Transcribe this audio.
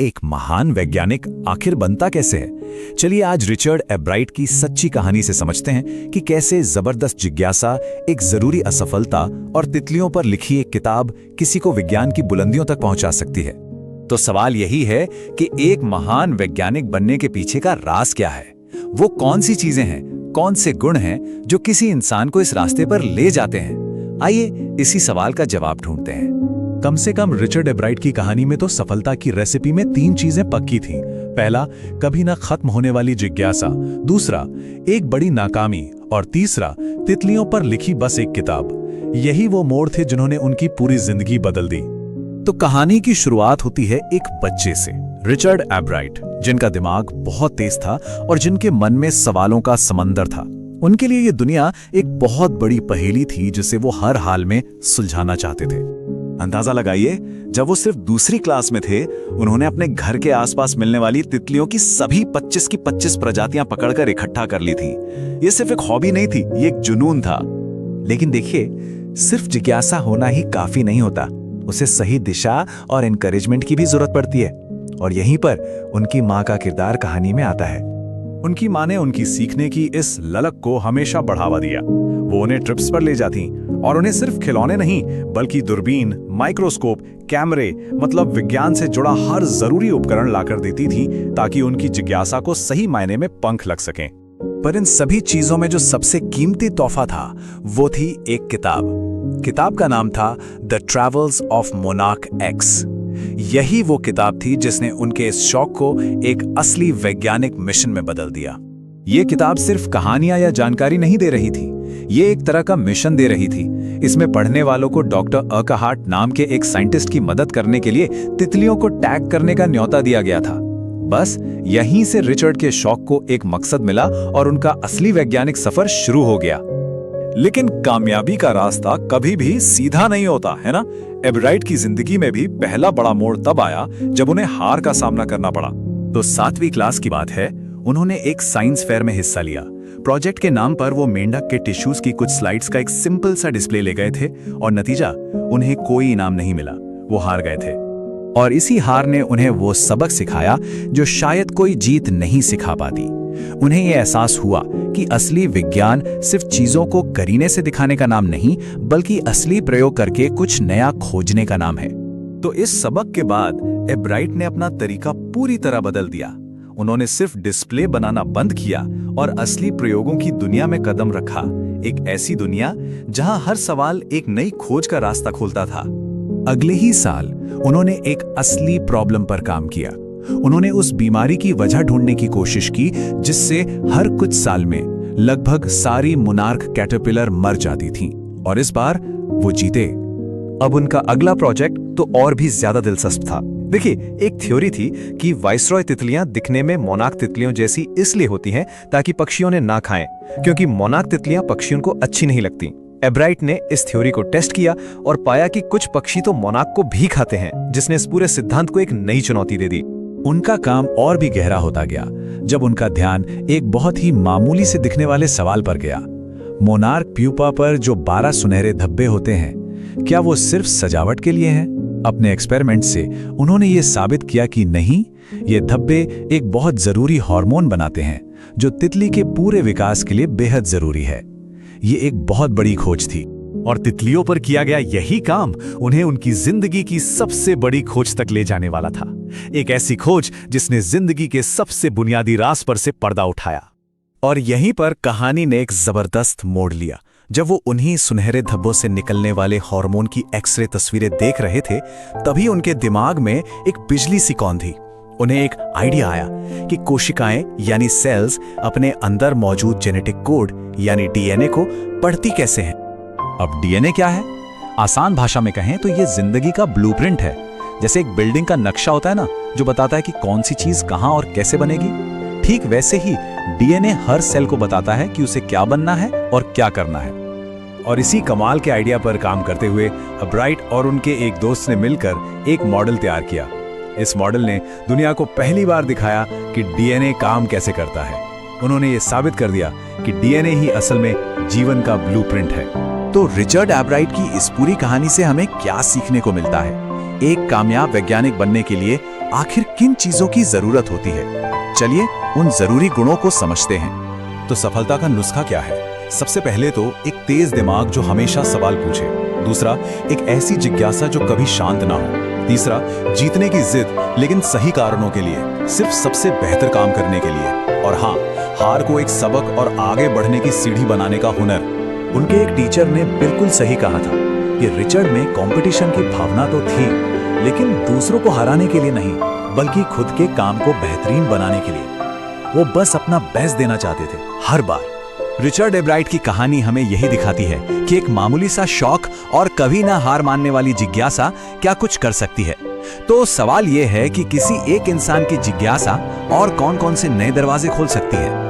एक महान वैज्ञानिक आखिर बनता कैसे है? चलिए आज रिचर्ड एब्राइट की सच्ची कहानी से समझते हैं कि कैसे जबरदस्त जिज्ञासा, एक जरूरी असफलता और तितलियों पर लिखी एक किताब किसी को विज्ञान की बुलंदियों तक पहुंचा सकती है। तो सवाल यही है कि एक महान वैज्ञानिक बनने के पीछे का राज क्या है? वो कौन सी चीजें हैं, कौन से गुण हैं जो किसी इंसान को इस रास्ते पर ले जाते हैं? आइए इसी सवाल का जवाब ढूंढते हैं। कम से कम रिचर्ड एब्राइट की कहानी में तो सफलता की रेसिपी में 3 चीजें पक्की थीं। पहला, कभी ना खत्म होने वाली जिज्ञासा। दूसरा, एक बड़ी नाकामी। और तीसरा, तितलियों पर लिखी बस एक किताब। यही वो मोड़ थे जिन्होंने उनकी पूरी जिंदगी बदल दी। तो कहानी की शुरुआत होती है एक बच्चे से, रिचर्ड एब्राइट, जिनका दिमाग बहुत तेज था और जिनके मन में सवालों का समंदर था। उनके लिए ये दुनिया एक बहुत बड़ी पहेली थी जिसे वो हर हाल में सुलझाना चाहते थे। अंदाजा लगाइए, जब वो सिर्फ दूसरी क्लास में थे, उन्होंने अपने घर के आसपास मिलने वाली तितलियों की सभी 25 की 25 प्रजातियां पकड़कर इकट्ठा कर ली थी। ये सिर्फ एक हॉबी नहीं थी, ये एक जुनून था। लेकिन देखिए, सिर्फ जिज्ञासा होना ही काफी नहीं होता, उसे सही दिशा और एनकरेजमेंट की भी जरूरत पड़ती है। और यहीं पर उनकी माँ का किरदार कहानी में आता है। उनकी माँ ने उनकी सीखने की इस ललक को हमेशा बढ़ावा दिया। वो उन्हें ट्रिप्स पर ले जाती और उन्हें सिर्फ खिलौने नहीं बल्कि दूरबीन, माइक्रोस्कोप, कैमरे, मतलब विज्ञान से जुड़ा हर जरूरी उपकरण लाकर देती थी ताकि उनकी जिज्ञासा को सही मायने में पंख लग सकें। पर इन सभी चीजों में जो सबसे कीमती तोहफा था वो थी एक किताब। किताब का नाम था the travels of monarch x. यही वो किताब थी जिसने उनके इस शौक को एक असली वैज्ञानिक मिशन में बदल दिया। ये किताब सिर्फ कहानियां या जानकारी नहीं दे रही थी, ये एक तरह का मिशन दे रही थी। इसमें पढ़ने वालों को डॉक्टर अर्कहार्ट नाम के एक साइंटिस्ट की मदद करने के लिए तितलियों को टैग करने का न्योता दिया गया था। बस यहीं से रिचर्ड के शौक को एक मकसद मिला और उनका असली वैज्ञानिक सफर शुरू हो गया। लेकिन कामयाबी का रास्ता कभी भी सीधा नहीं होता, है ना? एब्राइट की जिंदगी में भी पहला बड़ा मोड़ तब आया जब उन्हें हार का सामना करना पड़ा। तो 7वीं क्लास की बात है, उन्होंने एक साइंस फेयर में हिस्सा लिया। प्रोजेक्ट के नाम पर वो मेंढक के टिश्यूज की कुछ स्लाइड्स का एक सिंपल सा डिस्प्ले ले गए थे और नतीजा, उन्हें कोई इनाम नहीं मिला। वो हार गए थे। और इसी हार ने उन्हें वो सबक सिखाया जो शायद कोई जीत नहीं सिखा पाती। उन्हें यह एहसास हुआ कि असली विज्ञान सिर्फ चीजों को करीने से दिखाने का नाम नहीं, बल्कि असली प्रयोग करके कुछ नया खोजने का नाम है। तो इस सबक के बाद एब्राइट ने अपना तरीका पूरी तरह बदल दिया। उन्होंने सिर्फ डिस्प्ले बनाना बंद किया और असली प्रयोगों की दुनिया में कदम रखा। एक ऐसी दुनिया जहां हर सवाल एक नई खोज का रास्ता खोलता था। अगले ही साल उन्होंने एक असली प्रॉब्लम पर काम किया। उन्होंने उस बीमारी की वजह ढूंढने की कोशिश की जिससे हर कुछ साल में लगभग सारी मोनार्क कैटरपिलर मर जाती थीं। और इस बार वो जीते। अब उनका अगला प्रोजेक्ट तो और भी ज्यादा दिलचस्प था। देखिए, एक थ्योरी थी कि वाइसरॉय तितलियां दिखने में मोनार्क तितलियों जैसी इसलिए होती हैं ताकि पक्षियों ने ना खाएं, क्योंकि मोनार्क तितलियां पक्षियों को अच्छी नहीं लगती। एब्राइट ने इस थ्योरी को टेस्ट किया और पाया कि कुछ पक्षी तो मोनार्क को भी खाते हैं, जिसने इस पूरे सिद्धांत को एक नई चुनौती दे दी। उनका काम और भी गहरा होता गया जब उनका ध्यान एक बहुत ही मामूली से दिखने वाले सवाल पर गया। मोनार्क प्यूपा पर जो 12 सुनहरे धब्बे होते हैं, क्या वो सिर्फ सजावट के लिए हैं? अपने एक्सपेरिमेंट से उन्होंने ये साबित किया कि नहीं, ये धब्बे एक बहुत जरूरी हार्मोन बनाते हैं जो तितली के पूरे विकास के लिए बेहद जरूरी है। ये एक बहुत बड़ी खोज थी और तितलियों पर किया गया यही काम उन्हें उनकी जिंदगी की सबसे बड़ी खोज तक ले जाने वाला था। एक ऐसी खोज जिसने जिंदगी के सबसे बुनियादी राज पर से पर्दा उठाया। और यहीं पर कहानी ने एक जबरदस्त मोड़ लिया। जब वो उन्हीं सुनहरे धब्बों से निकलने वाले हार्मोन की एक्सरे तस्वीरें देख रहे थे, तभी उनके दिमाग में एक बिजली सी कौंधी। उन्हें एक आइडिया आया कि कोशिकाएं यानी सेल्स अपने अंदर मौजूद जेनेटिक कोड यानी डीएनए को पढ़ती कैसे हैं। अब डीएनए क्या है? आसान भाषा में कहें तो ये जिंदगी का ब्लूप्रिंट है। जैसे एक बिल्डिंग का नक्शा होता है ना, जो बताता है कि कौन सी चीज कहां और कैसे बनेगी, ठीक वैसे ही डीएनए हर सेल को बताता है कि उसे क्या बनना है और क्या करना है। और इसी कमाल के आइडिया पर काम करते हुए एब्राइट और उनके एक दोस्त ने मिलकर एक मॉडल तैयार किया। इस मॉडल ने दुनिया को पहली बार दिखाया कि डीएनए काम कैसे करता है। उन्होंने ये साबित कर दिया कि डीएनए ही असल में जीवन का ब्लूप्रिंट है। तो रिचर्ड एब्राइट की इस पूरी कहानी से हमें क्या सीखने को मिलता है? एक कामयाब वैज्ञानिक बनने के लिए आखिर किन चीजों की जरूरत होती है। चलिए उन जरूरी गुणों को समझते हैं। तो सफलता का नुस्खा क्या है? सबसे पहले तो एक तेज दिमाग जो हमेशा सवाल पूछे। दूसरा, एक ऐसी जिज्ञासा जो कभी शांत ना हो। तीसरा, जीतने की जिद लेकिन सही कारणों के लिए, सिर्फ सबसे बेहतर काम करने के लिए। और हाँ, हार को एक सबक और आगे बढ़ने की सीढ़ी बनाने का हुनर। उनके एक टीचर ने बिल्कुल सही कहा था कि रिचर्ड में कंपटीशन की भावना तो थी, लेकिन दूसरों को हराने के लिए नहीं, बल्कि खुद के काम को बेहतरीन बनाने के लिए। वो बस अपना बेस्ट देना चाहते थे हर बार। रिचर्ड एब्राइट की कहानी हमें यही दिखाती है कि एक मामूली सा शौक और कभी ना हार मानने वाली जिज्ञासा क्या कुछ कर सकती है। तो सवाल यह है कि किसी एक इंसान की जिज्ञासा और कौन-कौन से नए दरवाजे खोल सकती है।